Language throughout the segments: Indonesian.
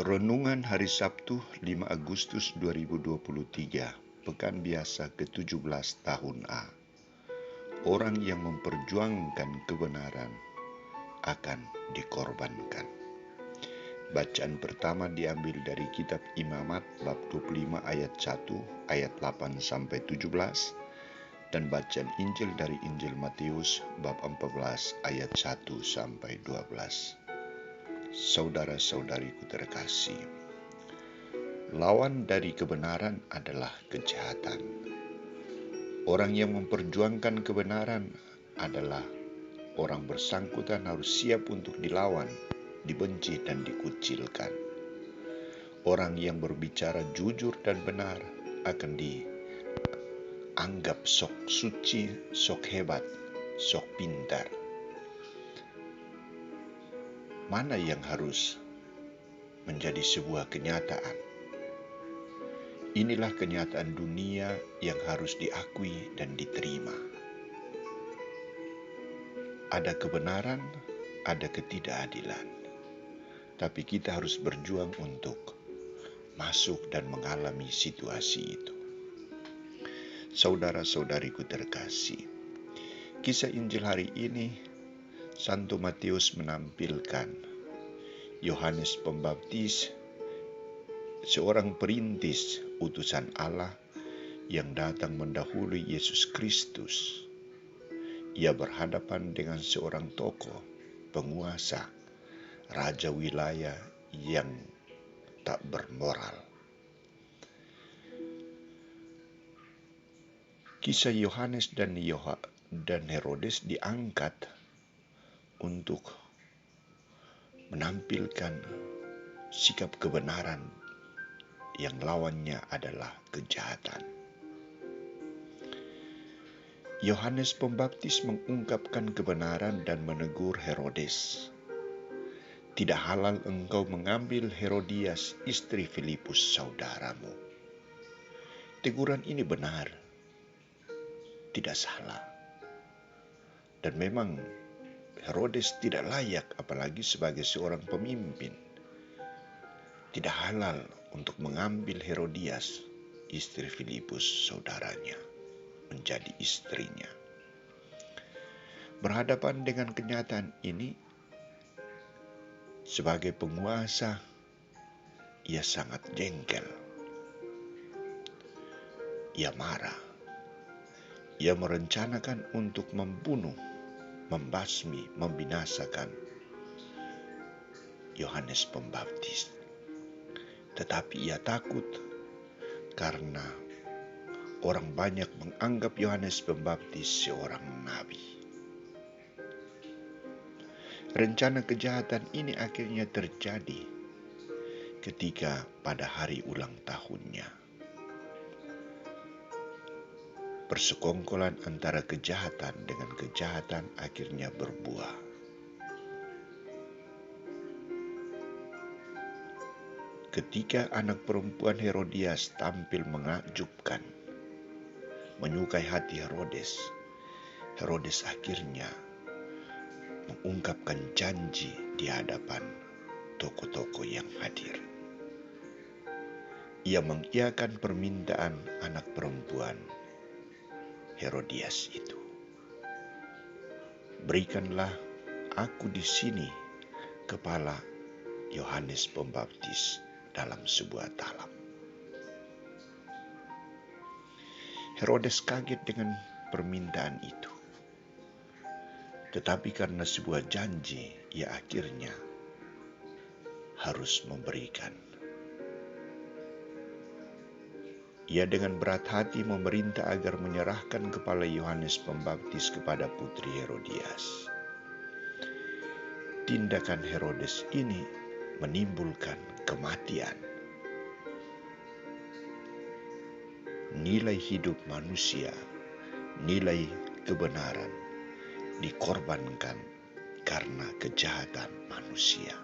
Renungan Hari Sabtu 5 Agustus 2023, Pekan Biasa ke-17 tahun A. Orang yang memperjuangkan kebenaran akan dikorbankan. Bacaan pertama diambil dari kitab Imamat bab 25 ayat 1 ayat 8-17 dan bacaan Injil dari Injil Matius bab 14 ayat 1-12. Saudara-saudariku terkasih, lawan dari kebenaran adalah kejahatan. Orang yang memperjuangkan kebenaran adalah orang bersangkutan harus siap untuk dilawan, dibenci dan dikucilkan. Orang yang berbicara jujur dan benar akan dianggap sok suci, sok hebat, sok pintar. Mana yang harus menjadi sebuah kenyataan? Inilah kenyataan dunia yang harus diakui dan diterima. Ada kebenaran, ada ketidakadilan. Tapi kita harus berjuang untuk masuk dan mengalami situasi itu. Saudara-saudariku terkasih, kisah Injil hari ini, Santo Matius menampilkan Yohanes Pembaptis, seorang perintis utusan Allah yang datang mendahului Yesus Kristus. Ia berhadapan dengan seorang tokoh, penguasa, raja wilayah yang tak bermoral. Kisah Yohanes dan Herodes diangkat untuk menampilkan sikap kebenaran yang lawannya adalah kejahatan. Yohanes Pembaptis mengungkapkan kebenaran dan menegur Herodes. Tidak halal engkau mengambil Herodias, istri Filipus saudaramu. Teguran ini benar, tidak salah. Dan memang Herodes tidak layak, apalagi sebagai seorang pemimpin. Tidak halal untuk mengambil Herodias, istri Filipus saudaranya, menjadi istrinya. Berhadapan dengan kenyataan ini, sebagai penguasa, ia sangat jengkel. Ia marah. Ia merencanakan untuk membunuh, membasmi, membinasakan Yohanes Pembaptis. Tetapi ia takut karena orang banyak menganggap Yohanes Pembaptis seorang nabi. Rencana kejahatan ini akhirnya terjadi ketika pada hari ulang tahunnya. Persekongkolan antara kejahatan dengan kejahatan akhirnya berbuah. Ketika anak perempuan Herodias tampil menakjubkan, menyukai hati Herodes, Herodes akhirnya mengungkapkan janji di hadapan tokoh-tokoh yang hadir. Ia mengiyakan permintaan anak perempuan Herodias itu. Berikanlah aku di sini kepala Yohanes Pembaptis dalam sebuah talam. Herodes kaget dengan permintaan itu. Tetapi karena sebuah janji, ia akhirnya harus memberikan. Ia dengan berat hati memerintah agar menyerahkan kepala Yohanes Pembaptis kepada putri Herodias. Tindakan Herodes ini menimbulkan kematian. Nilai hidup manusia, nilai kebenaran dikorbankan karena kejahatan manusia.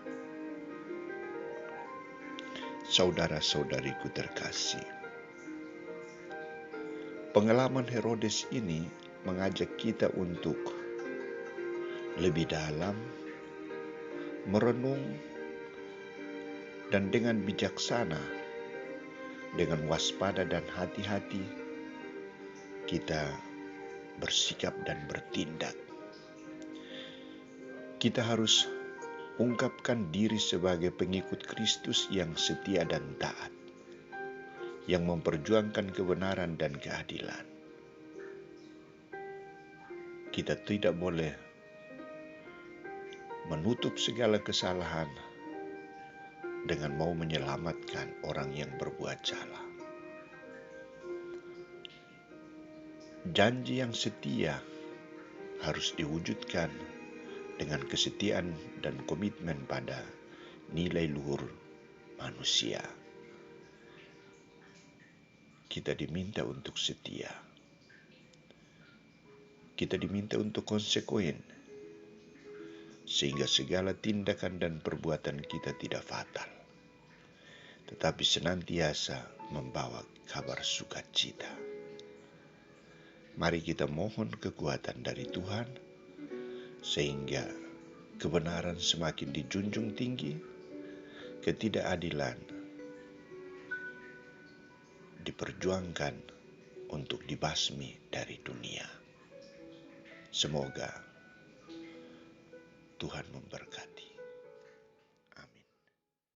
Saudara-saudariku terkasih, pengalaman Herodes ini mengajak kita untuk lebih dalam merenung dan dengan bijaksana, dengan waspada dan hati-hati, kita bersikap dan bertindak. Kita harus ungkapkan diri sebagai pengikut Kristus yang setia dan taat, yang memperjuangkan kebenaran dan keadilan. Kita tidak boleh menutup segala kesalahan dengan mau menyelamatkan orang yang berbuat salah. Janji yang setia harus diwujudkan dengan kesetiaan dan komitmen pada nilai luhur manusia. Kita diminta untuk setia. Kita diminta untuk konsekuen, sehingga segala tindakan dan perbuatan kita tidak fatal, tetapi senantiasa membawa kabar sukacita. Mari kita mohon kekuatan dari Tuhan, sehingga kebenaran semakin dijunjung tinggi, ketidakadilan diperjuangkan untuk dibasmi dari dunia. Semoga Tuhan memberkati.